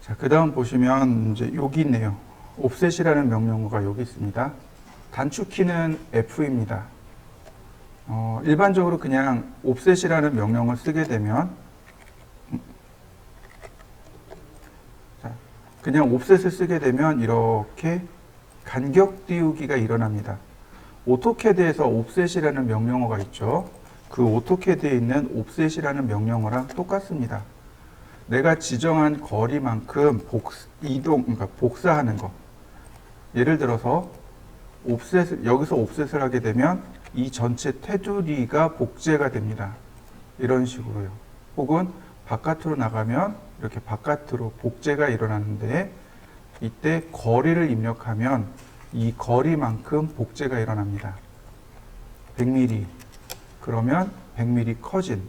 자, 그 다음 보시면 이제 여기 있네요. 옵셋이라는 명령어가 여기 있습니다. 단축키는 F입니다. 일반적으로 그냥 옵셋이라는 명령을 쓰게 되면 그냥 옵셋을 쓰게 되면 이렇게 간격 띄우기가 일어납니다. 오토캐드에서 옵셋이라는 명령어가 있죠. 그 오토캐드에 있는 옵셋이라는 명령어랑 똑같습니다. 내가 지정한 거리만큼 그러니까 복사하는 거. 예를 들어서 여기서 옵셋을 하게 되면 이 전체 테두리가 복제가 됩니다. 이런 식으로요. 혹은 바깥으로 나가면 이렇게 바깥으로 복제가 일어나는데 이때 거리를 입력하면 이 거리만큼 복제가 일어납니다. 100mm 그러면 100mm 커진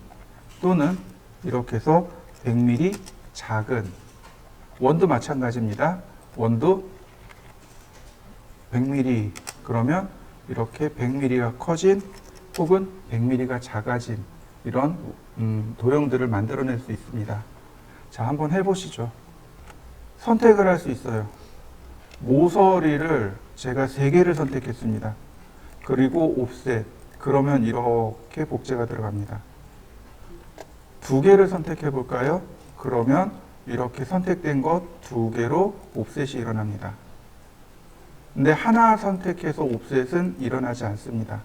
또는 이렇게 해서 100mm 작은 원도 마찬가지입니다. 원도 100mm 그러면 이렇게 100mm가 커진 혹은 100mm가 작아진 이런 도형들을 만들어낼 수 있습니다. 자, 한번 해보시죠. 선택을 할 수 있어요. 모서리를 제가 3개를 선택했습니다. 그리고 옵셋 그러면 이렇게 복제가 들어갑니다. 2개를 선택해 볼까요? 그러면 이렇게 선택된 것 2개로 옵셋이 일어납니다. 근데 하나 선택해서 옵셋은 일어나지 않습니다.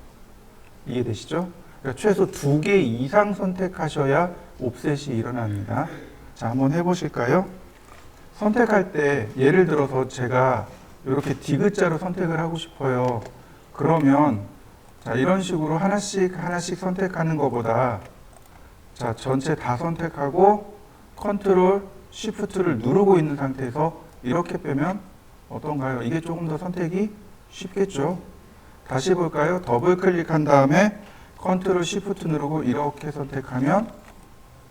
이해되시죠? 그러니까 최소 2개 이상 선택하셔야 옵셋이 일어납니다. 자, 한번 해보실까요? 선택할 때 예를 들어서 제가 이렇게 디귿자로 선택을 하고 싶어요. 그러면 자, 이런 식으로 하나씩 선택하는 것보다 자, 전체 다 선택하고 컨트롤 쉬프트를 누르고 있는 상태에서 이렇게 빼면 어떤가요? 이게 조금 더 선택이 쉽겠죠? 다시 볼까요? 더블 클릭한 다음에 컨트롤 쉬프트 누르고 이렇게 선택하면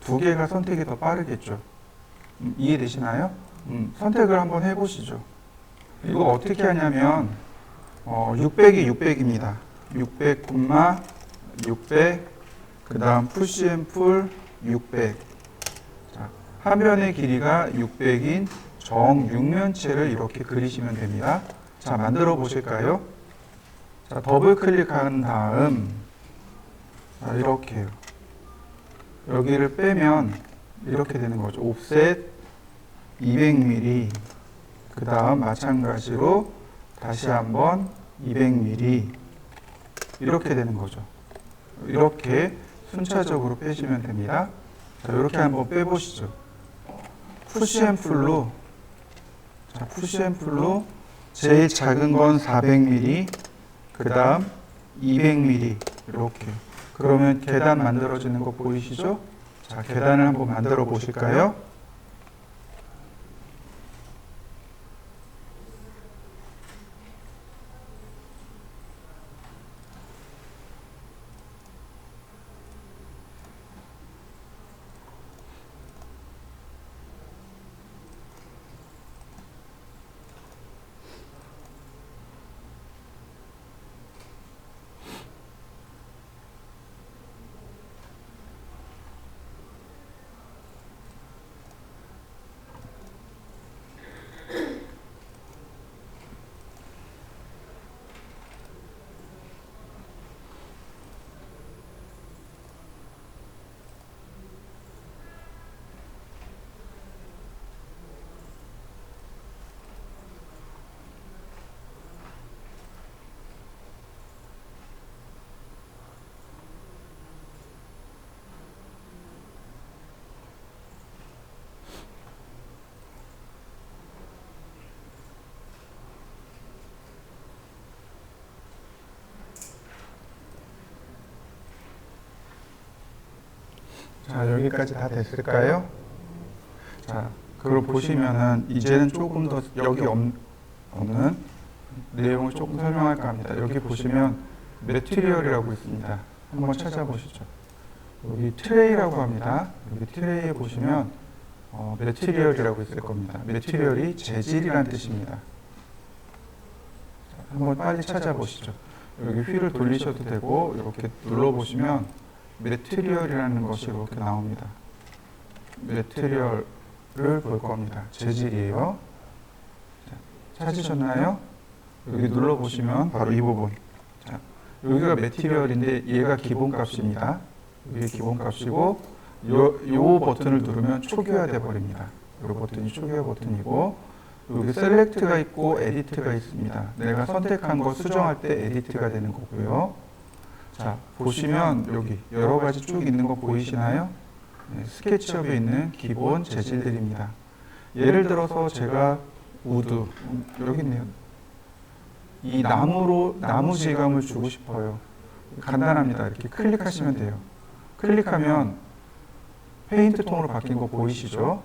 2개가 선택이 더 빠르겠죠? 이해되시나요? 선택을 한번 해보시죠. 이거 어떻게 하냐면 600이 600입니다. 600, 600, 그 다음 푸시 앤 풀 600. 자, 화면의 길이가 600인 정육면체를 이렇게 그리시면 됩니다. 자, 만들어 보실까요? 자, 더블 클릭한 다음 자, 이렇게요. 여기를 빼면 이렇게 되는 거죠. 옵셋 200mm 그 다음 마찬가지로 다시 한번 200mm 이렇게 되는 거죠. 이렇게 순차적으로 빼시면 됩니다. 자, 이렇게 한번 빼보시죠. 푸시 앤 풀로 자, 푸시 앤 풀로 제일 작은 건 400mm 그 다음 200mm 이렇게 그러면 계단 만들어지는 거 보이시죠? 자, 계단을 한번 만들어 보실까요? 자, 여기까지 다 됐을까요? 자, 그걸 보시면은 이제는 조금 더 여기 없는 내용을 조금 설명할까 합니다. 여기 보시면 매티리얼이라고 있습니다. 한번 찾아보시죠. 여기 트레이라고 합니다. 여기 트레이에 보시면 매티리얼이라고 있을 겁니다. 매티리얼이 재질이란 뜻입니다. 자, 한번 빨리 찾아보시죠. 여기 휠을 돌리셔도 되고 이렇게 눌러보시면 매티리얼이라는 것이 이렇게 나옵니다. 매티리얼 볼 겁니다. 재질이에요. 자, 찾으셨나요? 여기 눌러보시면 바로 이 부분. 자, 여기가 매티리얼인데 얘가 기본값입니다. 이게 기본값이고 요 버튼을 누르면 초기화돼 버립니다. 요 버튼이 초기화 버튼이고 여기 셀렉트가 있고 에디트가 있습니다. 내가 선택한 거 수정할 때 에디트가 되는 거고요. 자, 보시면 여기 여러 가지 쭉 있는 거 보이시나요? 네, 스케치업에 있는 기본 재질들입니다. 예를 들어서 제가 우드, 여기 있네요. 이 나무 질감을 주고 싶어요. 간단합니다. 이렇게 클릭하시면 돼요. 클릭하면 페인트 톤으로 바뀐 거 보이시죠?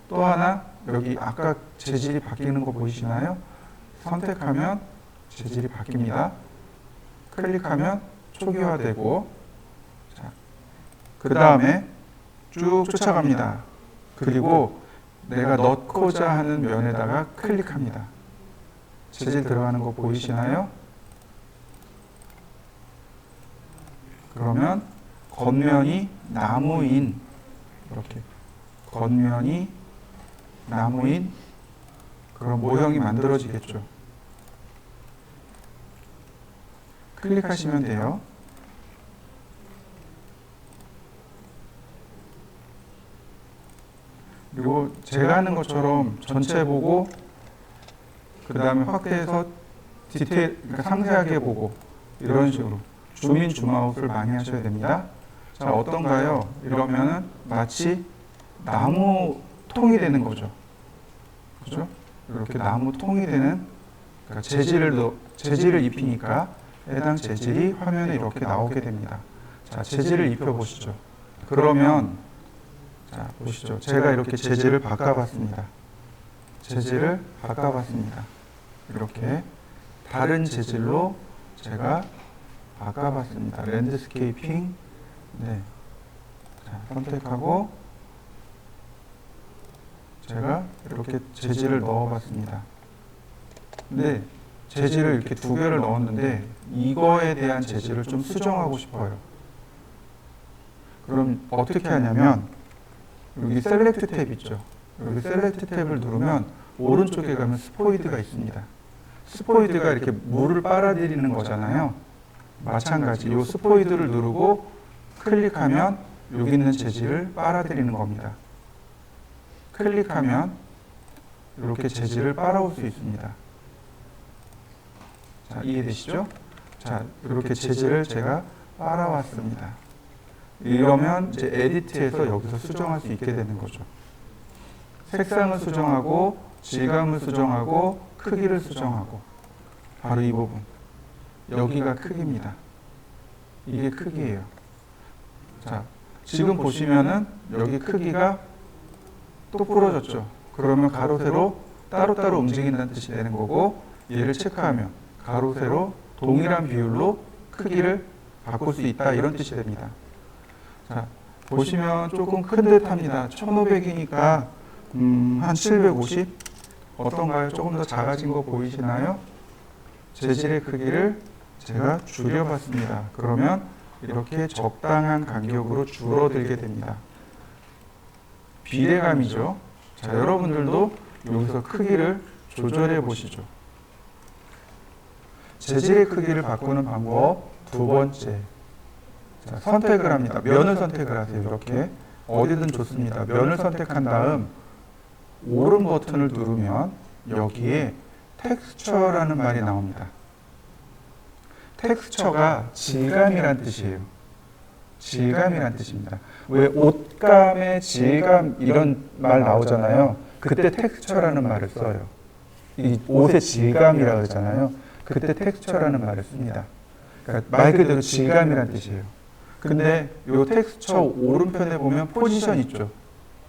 또 하나, 여기 아까 재질이 바뀌는 거 보이시나요? 선택하면 재질이 바뀝니다. 클릭하면 초기화되고, 자, 그 다음에 쭉 쫓아갑니다. 그리고 내가 넣고자 하는 면에다가 클릭합니다. 재질 들어가는 거 보이시나요? 그러면 겉면이 나무인, 이렇게 겉면이 나무인 그런 모형이 만들어지겠죠. 클릭하시면 돼요. 그리고 제가 하는 것처럼 전체 보고 그 다음에 확대해서 디테일, 그러니까 상세하게 보고 이런 식으로 줌인 줌아웃을 많이 하셔야 됩니다. 자, 어떤가요? 이러면은 마치 나무 통이 되는 거죠. 그죠? 이렇게 나무 통이 되는, 그러니까 재질을 입히니까 해당 재질이 화면에 이렇게 나오게 됩니다. 자, 재질을 입혀 보시죠. 그러면 자, 보시죠. 제가 이렇게 재질을 바꿔봤습니다. 재질을 바꿔봤습니다. 이렇게 다른 재질로 제가 바꿔봤습니다. 랜드스케이핑. 네. 자, 선택하고 제가 이렇게 재질을 넣어봤습니다. 근데 재질을 이렇게 두 개를 넣었는데 이거에 대한 재질을 좀 수정하고 싶어요. 그럼 어떻게 하냐면 여기 셀렉트 탭 있죠. 여기 셀렉트 탭을 누르면 오른쪽에 가면 스포이드가 있습니다. 스포이드가 이렇게 물을 빨아들이는 거잖아요. 마찬가지 이 스포이드를 누르고 클릭하면 여기 있는 재질을 빨아들이는 겁니다. 클릭하면 이렇게 재질을 빨아올 수 있습니다. 자, 이해되시죠? 자, 이렇게 재질을 제가 빨아왔습니다. 이러면 이제 에디트해서 여기서 수정할 수 있게 되는 거죠. 색상을 수정하고 질감을 수정하고 크기를 수정하고 바로 이 부분. 여기가 크기입니다. 이게 크기예요. 자, 지금 보시면은 여기 크기가 또 부러졌죠. 그러면 가로 세로 따로따로 움직인다는 뜻이 되는 거고 얘를 체크하면 가로 세로 동일한 비율로 크기를 바꿀 수 있다 이런 뜻이 됩니다. 자, 보시면 조금 큰 듯 합니다. 1500이니까 한 750 어떤가요? 조금 더 작아진 거 보이시나요? 재질의 크기를 제가 줄여봤습니다. 그러면 이렇게 적당한 간격으로 줄어들게 됩니다. 비례감이죠. 자, 여러분들도 여기서 크기를 조절해 보시죠. 재질의 크기를 바꾸는 방법 두 번째. 자, 선택을 합니다. 면을 선택을 하세요. 이렇게 어디든 좋습니다. 면을 선택한 다음 오른 버튼을 누르면 여기에 텍스처라는 말이 나옵니다. 텍스처가 질감이란 뜻이에요. 질감이란 뜻입니다. 왜 옷감의 질감 이런 말 나오잖아요. 그때 텍스처라는 말을 써요. 이 옷의 질감이라고 하잖아요. 그때 텍스처라는 말을 씁니다. 그러니까 말 그대로 질감이란 뜻이에요. 근데 이 텍스처 오른편에 보면 포지션 있죠.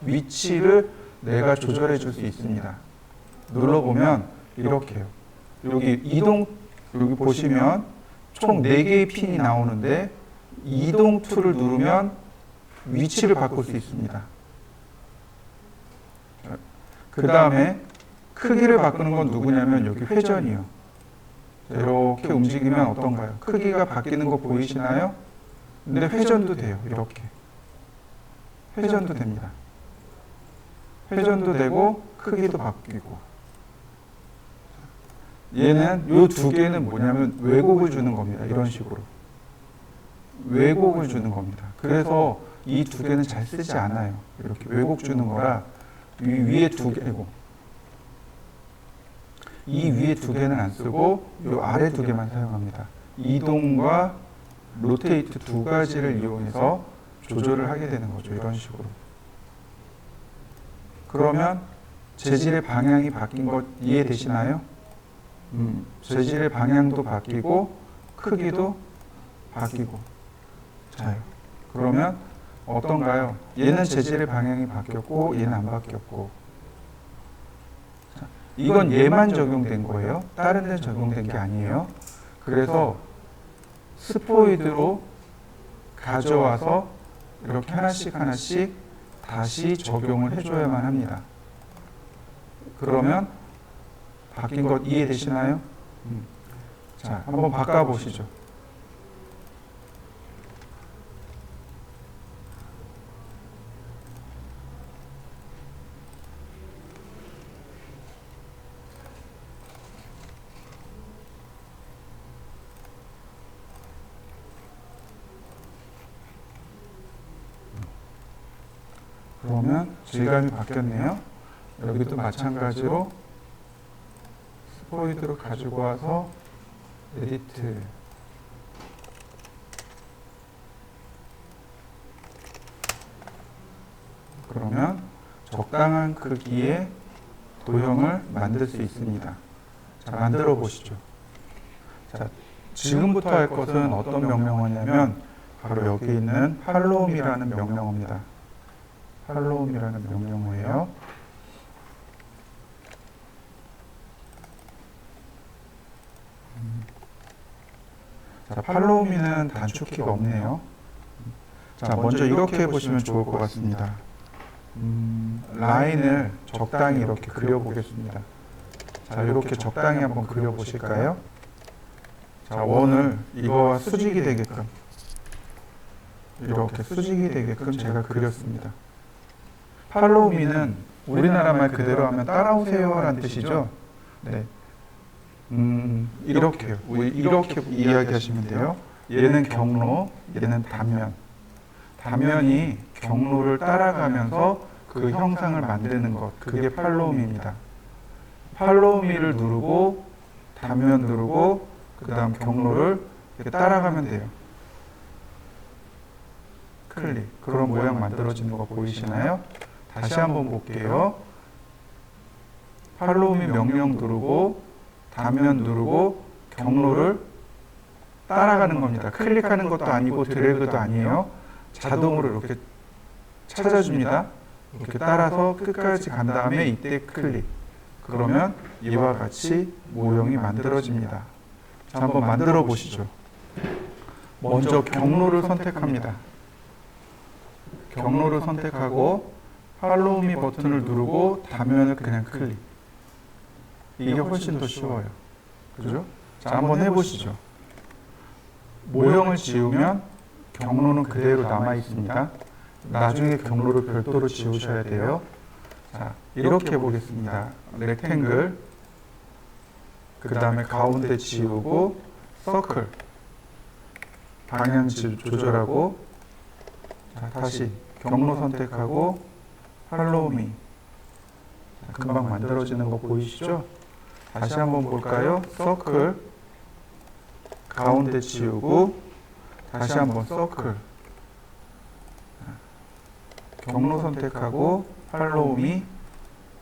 위치를 내가 조절해 줄 수 있습니다. 눌러보면 이렇게요. 여기 보시면 총 4개의 핀이 나오는데 이동 툴을 누르면 위치를 바꿀 수 있습니다. 그 다음에 크기를 바꾸는 건 누구냐면 여기 회전이요. 이렇게 움직이면 어떤가요? 크기가 바뀌는 거 보이시나요? 근데 회전도 돼요. 이렇게 회전도 됩니다. 회전도 되고 크기도 바뀌고. 얘는 요 두 개는 뭐냐면 왜곡을 주는 겁니다. 이런 식으로 왜곡을 주는 겁니다. 그래서 이 두 개는 잘 쓰지 않아요. 이렇게 왜곡 주는 거라 위에 두 개고 이 위에 두 개는 안 쓰고 요 아래 두 개만 사용합니다. 이동과 로테이트 두 가지를 이용해서 조절을 하게 되는 거죠. 이런 식으로. 그러면 재질의 방향이 바뀐 것 이해되시나요? 재질의 방향도 바뀌고 크기도 바뀌고. 자, 그러면 어떤가요? 얘는 재질의 방향이 바뀌었고 얘는 안 바뀌었고. 자, 이건 얘만 적용된 거예요. 다른 데 적용된 게 아니에요. 그래서 스포이드로 가져와서 이렇게 하나씩 하나씩 다시 적용을 해줘야만 합니다. 그러면 바뀐 것 이해되시나요? 자, 한번 바꿔보시죠. 그러면 질감이 바뀌었네요. 여기도 마찬가지로 스포이드로 가지고 와서 에디트. 그러면 적당한 크기의 도형을 만들 수 있습니다. 자, 만들어 보시죠. 자, 지금부터 할 것은 어떤 명령어냐면 바로 여기 있는 팔로우미라는 명령어입니다. 팔로우미라는 명령어예요. 자, 팔로우미는 단축키가 없네요. 자, 먼저 이렇게 해보시면 좋을 것 같습니다. 라인을 적당히 이렇게 그려보겠습니다. 자, 이렇게 적당히 한번 그려보실까요? 자, 원을 이거와 수직이 되게끔 이렇게 수직이 되게끔 제가 그렸습니다. 팔로우미는 우리나라 말 그대로 하면 따라오세요 라는 뜻이죠. 네. 이렇게요. 이렇게 이야기하시면 돼요. 얘는 경로, 얘는 단면. 단면이 경로를 따라가면서 그 형상을 만드는 것, 그게 팔로우미입니다. 팔로우미를 누르고 단면 누르고 그 다음 경로를 이렇게 따라가면 돼요. 클릭. 그런 모양 만들어지는 거 보이시나요? 다시 한번 볼게요. 팔로우미 명령 누르고 단면 누르고 경로를 따라가는 겁니다. 클릭하는 것도 아니고 드래그도 아니에요. 자동으로 이렇게 찾아줍니다. 이렇게 따라서 끝까지 간 다음에 이때 클릭. 그러면 이와 같이 모형이 만들어집니다. 자, 한번 만들어 보시죠. 먼저 경로를 선택합니다. 경로를 선택하고 팔로우미 버튼을 누르고 단면을 그냥 클릭. 이게 훨씬 더 쉬워요. 그죠? 자, 한번 해보시죠. 모형을 지우면 경로는 그대로 남아 있습니다. 나중에 경로를 별도로 지우셔야 돼요. 자, 이렇게 해보겠습니다. 렉탱글, 그 다음에 가운데 지우고 서클, 방향 조절하고, 자, 다시 경로 선택하고 팔로우미. 금방 만들어지는 거 보이시죠? 다시 한번 볼까요? 서클, 가운데 지우고 다시 한번 서클, 경로 선택하고 팔로우미.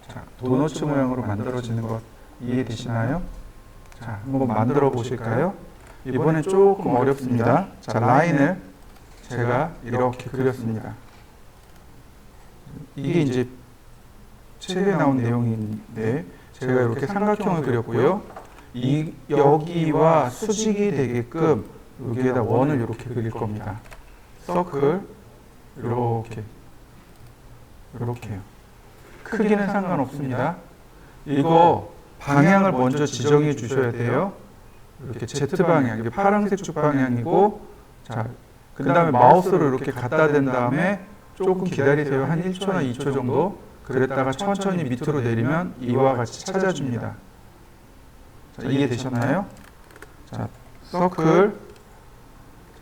자, 도너츠 모양으로 만들어지는 것 이해되시나요? 자, 한번 만들어 보실까요? 이번엔 조금 어렵습니다. 자, 라인을 제가 이렇게 그렸습니다. 이게 이제 책에 나온 내용인데 제가 이렇게 삼각형을 그렸고요. 여기와 수직이 되게끔 여기에다 원을 이렇게 그릴 겁니다. 서클 이렇게요. 크기는 상관없습니다. 이거 방향을 먼저 지정해 주셔야 돼요. 이렇게 Z 방향, 이게 파란색 줄 방향이고, 자, 그 다음에 마우스를 이렇게 갖다 댄 다음에 조금 기다리세요. 한 1초나 2초 정도. 그랬다가 천천히 밑으로 내리면 이와 같이 찾아줍니다. 자, 이해되셨나요? 자, 서클.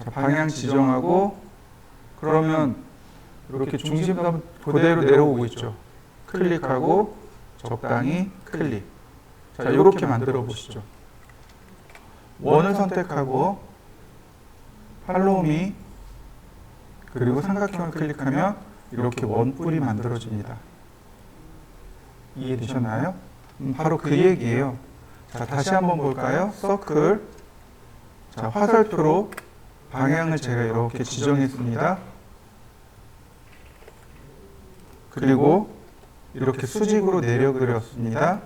자, 방향 지정하고 그러면 이렇게 중심선 그대로 내려오고 있죠. 클릭하고 적당히 클릭. 자, 이렇게 만들어 보시죠. 원을 선택하고 팔로우 미 그리고 삼각형을 클릭하면 이렇게 원뿔이 만들어집니다. 이해되셨나요? 바로 그 얘기예요. 자, 다시 한번 볼까요? 서클. 자, 화살표로 방향을 제가 이렇게 지정했습니다. 그리고 이렇게 수직으로 내려 그렸습니다.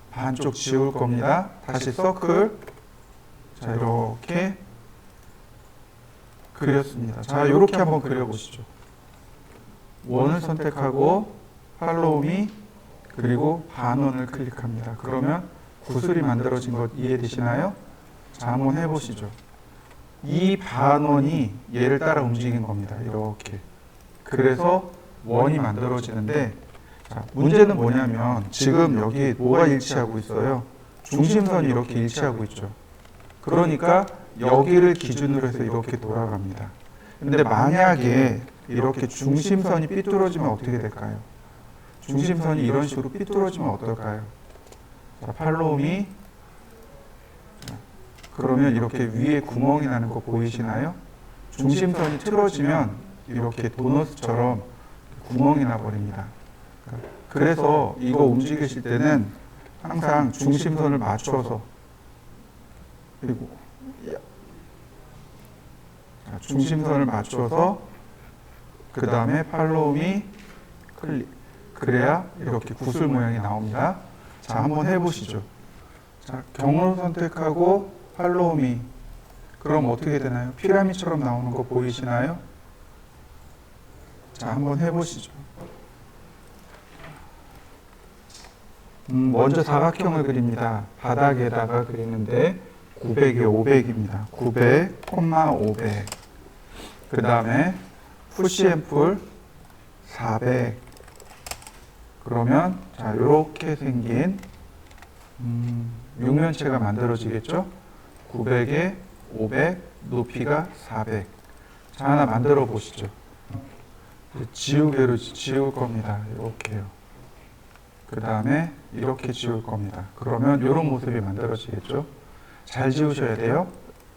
반쪽 지울 겁니다. 다시 서클. 자, 이렇게 그렸습니다. 자, 이렇게 한번 그려보시죠. 원을 선택하고 팔로우 미 그리고 반원을 클릭합니다. 그러면 구슬이 만들어진 것 이해되시나요? 자, 한번 해보시죠. 이 반원이 얘를 따라 움직인 겁니다. 이렇게. 그래서 원이 만들어지는데, 자, 문제는 뭐냐면 지금 여기 뭐가 일치하고 있어요? 중심선이 이렇게 일치하고 있죠. 그러니까 여기를 기준으로 해서 이렇게 돌아갑니다. 근데 만약에 이렇게 중심선이 삐뚤어지면 어떻게 될까요? 중심선이 이런 식으로 삐뚤어지면 어떨까요? 자, 팔로우 미. 그러면 이렇게 위에 구멍이 나는 거 보이시나요? 중심선이 틀어지면 이렇게 도너스처럼 구멍이 나버립니다. 그래서 이거 움직이실 때는 항상 중심선을 맞춰서 그리고 중심선을 맞춰서 그 다음에 팔로우 미 클릭. 그래야 이렇게 구슬 모양이 나옵니다. 자, 한번 해보시죠. 자, 경로 선택하고 팔로우 미. 그럼 어떻게 되나요? 피라미처럼 나오는 거 보이시나요? 자, 한번 해보시죠. 먼저 사각형을 그립니다. 바닥에다가 그리는데 900에 500입니다. 900, 500. 그 다음에 푸시 앤 풀 400. 그러면 자, 이렇게 생긴 육면체가 만들어지겠죠? 900에 500, 높이가 400. 자, 하나 만들어 보시죠. 지우개로 지울 겁니다. 이렇게요. 그 다음에 이렇게 지울 겁니다. 그러면 이런 모습이 만들어지겠죠? 잘 지우셔야 돼요.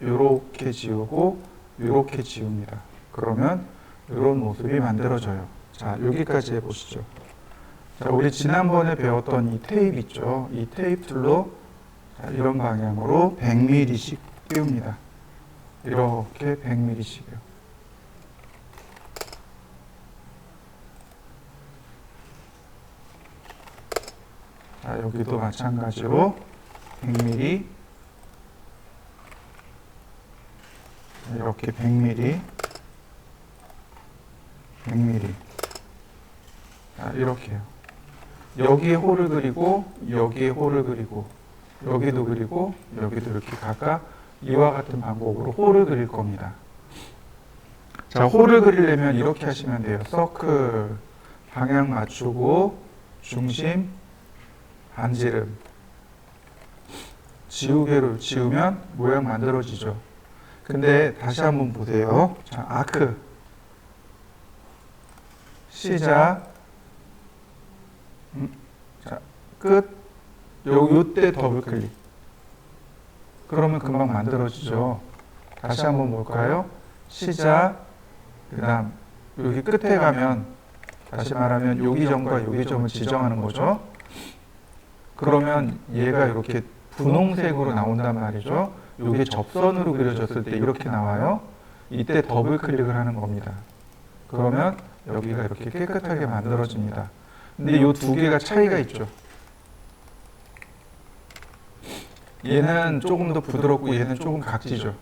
이렇게 지우고 이렇게 지웁니다. 그러면 이런 모습이 만들어져요. 자, 여기까지 해보시죠. 자, 우리 지난번에 배웠던 이 테이프 있죠? 이 테이프 툴로 자, 이런 방향으로 100mm씩 띄웁니다. 이렇게 100mm씩이요. 자, 여기도 마찬가지로 100mm 이렇게 100mm 100mm 자, 이렇게요. 여기에 홀을 그리고 여기에 홀을 그리고 여기도 그리고 여기도 이렇게 각각 이와 같은 방법으로 홀을 그릴 겁니다. 자, 홀을 그리려면 이렇게 하시면 돼요. 서클 방향 맞추고 중심 반지름 지우개로 지우면 모양 만들어지죠. 근데 다시 한번 보세요. 자, 아크 시작 자, 끝 요때 더블 클릭 그러면 금방 만들어지죠. 다시 한번 볼까요? 시작 그 다음 여기 끝에 가면 다시 말하면 여기 점과 여기 점을 지정하는 거죠. 그러면 얘가 이렇게 분홍색으로 나온단 말이죠. 이게 접선으로 그려졌을 때 이렇게 나와요. 이때 더블 클릭을 하는 겁니다. 그러면 여기가 이렇게 깨끗하게 만들어집니다. 근데 이 두 개가 차이가 있죠. 얘는 조금 더 부드럽고 얘는 조금 각지죠.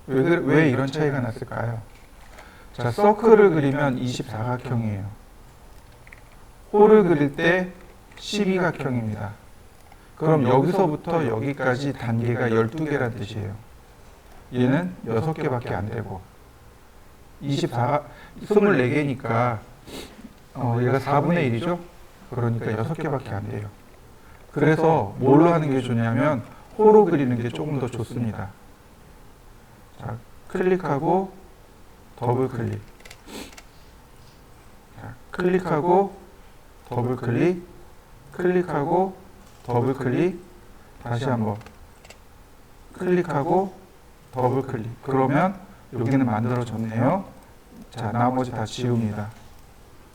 왜 이런 차이가 났을까요? 자, 서클을 그리면 24각형이에요. 홀을 그릴 때 12각형입니다. 그럼 여기서부터 여기까지 단계가 12개란 뜻이에요. 얘는 6개밖에 안 되고 24가 24개니까 얘가 4분의 1이죠? 그러니까 6개밖에 안 돼요. 그래서 뭘로 하는 게 좋냐면 호로 그리는 게 조금 더 좋습니다. 자, 클릭하고 더블 클릭. 자, 클릭하고 더블 클릭. 클릭하고 더블 클릭. 다시 한번 클릭하고 더블 클릭. 그러면 여기는 만들어졌네요. 자, 나머지 다 지웁니다.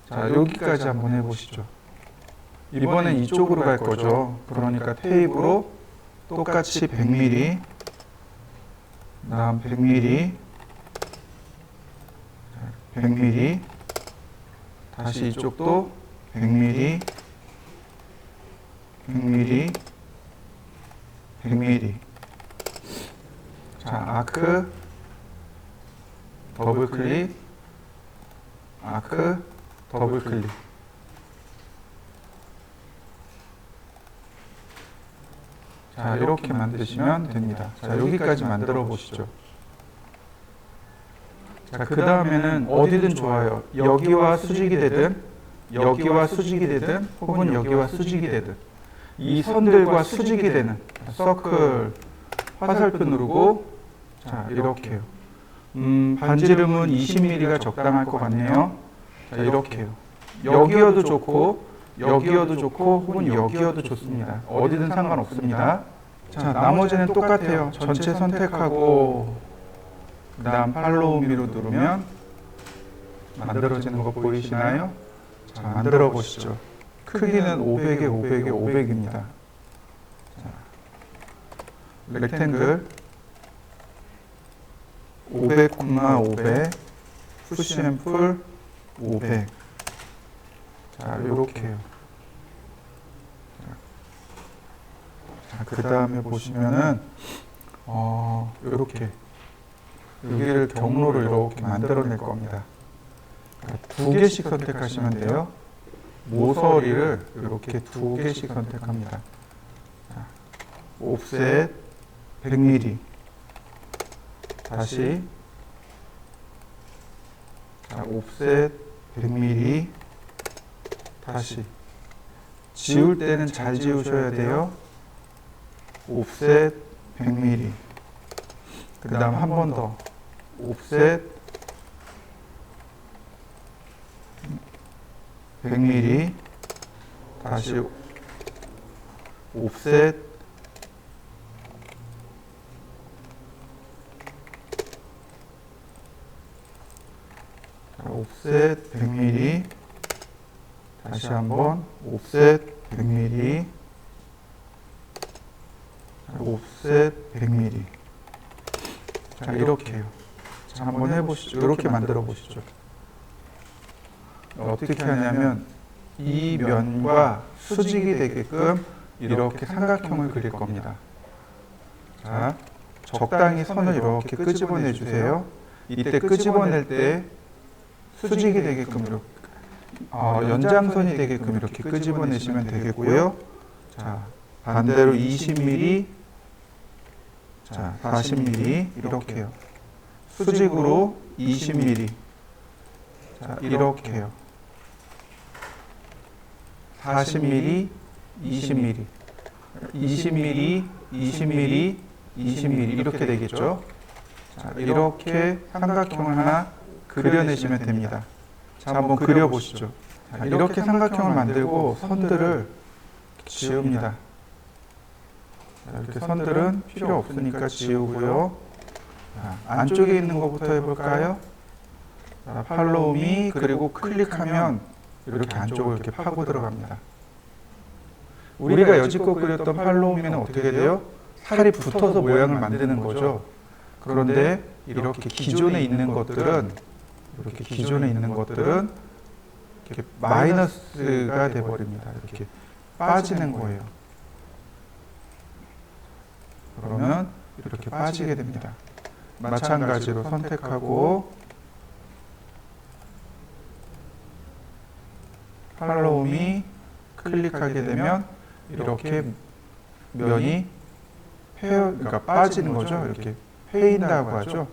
자, 여기까지 한번 해보시죠. 이번엔 이쪽으로 갈 거죠. 그러니까 테이프로 똑같이 100mm, 다음 100mm, 100mm, 다시 이쪽도 100mm, 100mm, 100mm. 자, 아크, 더블 클릭, 아크, 더블 클릭. 자, 이렇게 만드시면 됩니다. 자, 여기까지 만들어 보시죠. 자, 그 다음에는 어디든 좋아요. 여기와 수직이 되든, 여기와 수직이 되든, 혹은 여기와 수직이 되든, 이 선들과 수직이 되는 서클 화살표 누르고, 자, 이렇게요. 반지름은 20mm가 적당할 것 같네요. 자, 이렇게요. 여기여도 좋고, 여기여도 좋고, 혹은 여기여도 좋습니다. 어디든 상관없습니다. 자, 나머지는 똑같아요. 전체 선택하고, 그 다음 팔로우 미로 누르면 만들어지는 거 보이시나요? 자, 만들어 보시죠. 크기는 500에 500에 500입니다. 자, 렉탱글 500, 500, 푸시 앤 풀 500. 자, 요렇게요. 자, 그 다음에 보시면은, 요렇게. 여기를 경로를 이렇게 만들어낼 겁니다. 그러니까 2개씩 선택하시면 돼요. 모서리를 이렇게 2개씩 선택합니다. 자, 옵셋 100mm. 다시. 자, 옵셋 100mm. 다시. 지울 때는 잘 지우셔야 돼요. 옵셋 100mm. 그 다음 한 번 더. 옵셋 100mm. 다시 옵셋 옵셋 100mm. 다시 한번 옵셋 100mm. 옵셋 100mm. 자, 이렇게요. 자, 한번 해보시죠. 이렇게 만들어 보시죠. 어떻게 하냐면 이 면과 수직이 되게끔 이렇게 삼각형을 그릴 겁니다. 자, 적당히 선을 이렇게 끄집어내 주세요. 이때 끄집어낼 때 수직이 되게끔 이렇게 연장선이 되게끔 이렇게 끄집어내시면 되겠고요. 자, 반대로 20mm, 자, 40mm 이렇게요. 수직으로 20mm, 자, 이렇게요. 40mm, 20mm, 20mm, 20mm, 20mm 이렇게 되겠죠. 자, 이렇게 삼각형을 하나 그려내시면 됩니다. 자, 한번 그려보시죠. 자, 이렇게 삼각형을 만들고 선들을 지웁니다. 자, 이렇게 선들은 필요 없으니까 지우고요. 자, 안쪽에 있는 것부터 해볼까요? 자, 팔로우미 그리고 클릭하면 이렇게 안쪽으로 이렇게 파고 들어갑니다. 우리가 여지껏 그렸던 팔로우미는 어떻게 돼요? 살이 붙어서 모양을 만드는 거죠. 그런데 이렇게 기존에 있는 것들은 이렇게 마이너스가 돼버립니다. 이렇게 빠지는 거예요. 그러면 이렇게 빠지게 됩니다. 마찬가지로 선택하고 팔로우 미 클릭하게 되면 이렇게 면이 그러니까 빠지는 거죠. 이렇게 패인다고 하죠.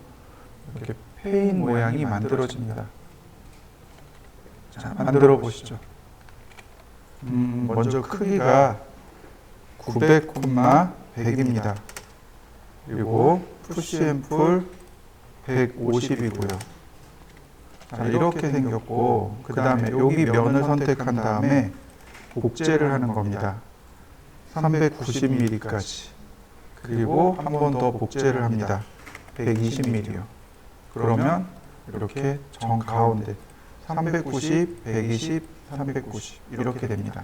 이렇게 패인 모양이 만들어집니다. 자, 자, 만들어 보시죠. 먼저 크기가 900, 100입니다. 그리고 푸시앤풀 150이고요. 자, 이렇게 생겼고, 그 다음에 여기 면을 선택한 다음에 복제를 하는 겁니다. 390mm까지. 그리고 한 번 더 복제를 합니다. 120mm요. 그러면 이렇게 정 가운데 390, 120, 390 이렇게 됩니다.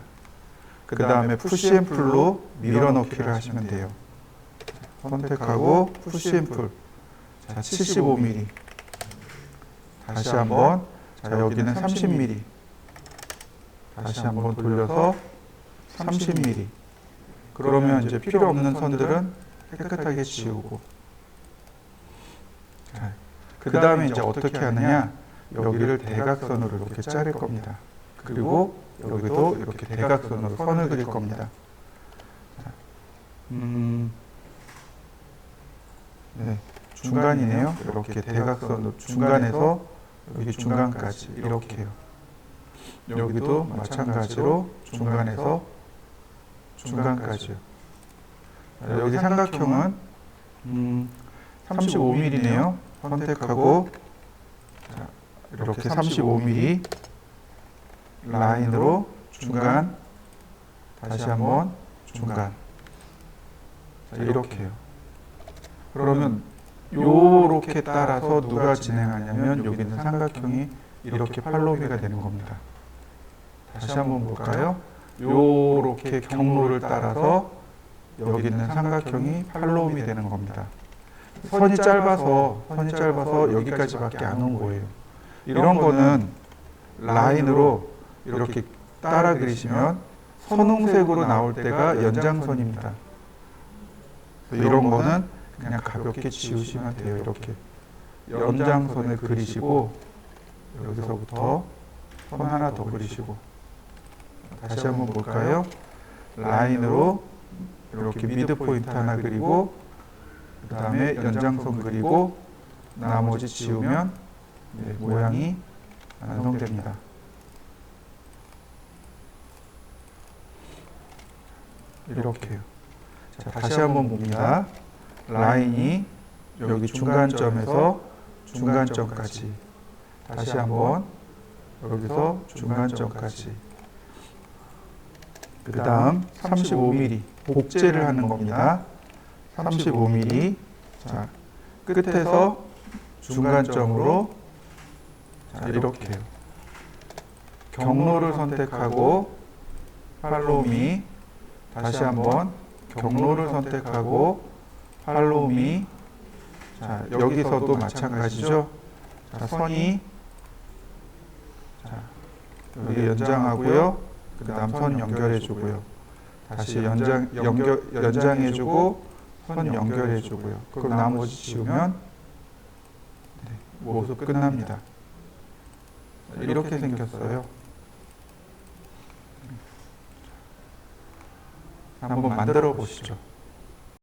그 다음에 푸시앤풀로 밀어넣기를 하시면 돼요. 선택하고 푸시앤풀. 자, 75mm. 다시 한번. 자, 여기는 30mm. 다시 한번 돌려서 30mm. 그러면 이제 필요 없는 선들은 깨끗하게 지우고. 그 다음에 이제 어떻게 하느냐? 여기를 대각선으로 이렇게 자를 겁니다. 그리고 여기도 이렇게 대각선으로 선을 그릴 겁니다. 네, 중간이네요. 이렇게 대각선으로 중간에서 여기 중간까지 이렇게요. 여기도 마찬가지로 중간에서 중간까지요. 여기 삼각형은 35mm네요. 선택하고 자, 이렇게 35mm 라인으로 중간, 다시 한번 중간. 자, 이렇게요. 그러면 요렇게 따라서 누가 진행하냐면 여기 있는 삼각형이 이렇게 팔로미가 되는 겁니다. 다시 한번 볼까요? 요렇게 경로를 따라서 여기 있는 삼각형이 팔로미 되는 겁니다. 선이 짧아서 여기까지밖에 안 온 거예요. 이런 거는 라인으로 이렇게 따라 그리시면 선홍색으로 나올 때가 연장선입니다. 이런 거는 그냥 가볍게 지우시면 돼요. 이렇게 연장선을 그리시고 여기서부터 선 하나 더 그리시고 다시 한번 볼까요? 라인으로 이렇게 미드 포인트 하나 그리고 그 다음에 연장선 그리고 나머지 지우면 네, 모양이 완성됩니다. 이렇게요. 자, 다시 한번 봅니다. 라인이 여기 중간점에서 중간점까지. 다시 한번 여기서 중간점까지. 그 다음 35mm 복제를 하는 겁니다. 35mm. 자, 끝에서 중간점으로 자, 이렇게요. 경로를 선택하고 팔로미. 다시 한번 경로를 선택하고 팔로미. 자, 여기서도 마찬가지죠. 자, 선이 자, 여기 연장하고요. 그 다음 선 연결해주고요. 다시 연장해주고 선 연결해주고요. 그리고 나머지 지우면 네, 모습 끝납니다. 이렇게 생겼어요. 한번 만들어 보시죠.